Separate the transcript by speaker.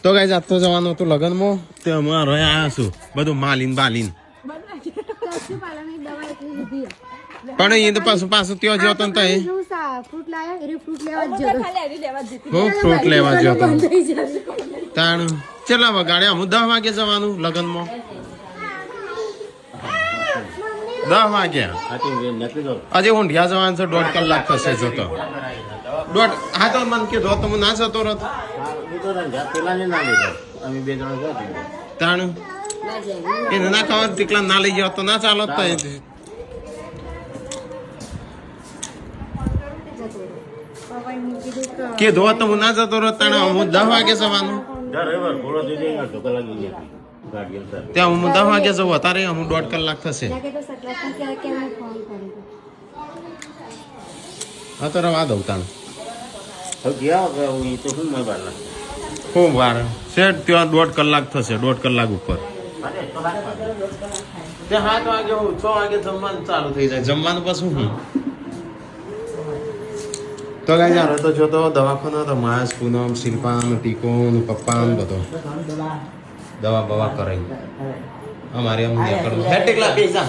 Speaker 1: તો ગાઈસ આજ તો જવાનું હતું લગનમાં તે અમારે આયા છું બધું માલીન બાલીન પણ એ તો પાછું ત્યાં જતો ને તો ફ્રૂટ લેવા જતો તાણ ચેલા વગાડે હું 10 વાગે જવાનું લગનમાં 10 વાગ્યા આજે ઊંઢિયા જવાનું છે 1.5 કલાક થશે જતો હા તો મને કીધું તો હું ના જતો રત તાણ એને ના ખાવા ટીકલા ના લઈ જાવ તો ના ચાલો કીધું તો હું ના જતો રત તાણ હું 10 વાગે જવાનું ત્યાં હું 10 વાગે જવું અત્યારે હું 1.5 કલાક થશે હા તો રવા દઉં તાણ ખૂબ વાર શેઠ ત્યાં 1.5 કલાક થશે 1.5 કલાક ઉપર 7 વાગે 6 વાગે જમવાનું ચાલુ થઈ જાય જમવાનું પછી હું તો ગાઈ જારો તો જોતો દવાખાનો તો માસ પૂનમ શિલ્પાન ટીકોન પપ્પાન બધો દવા બવા કરાઈ અમારે એમ કરવું હે ટેકલા પૈસા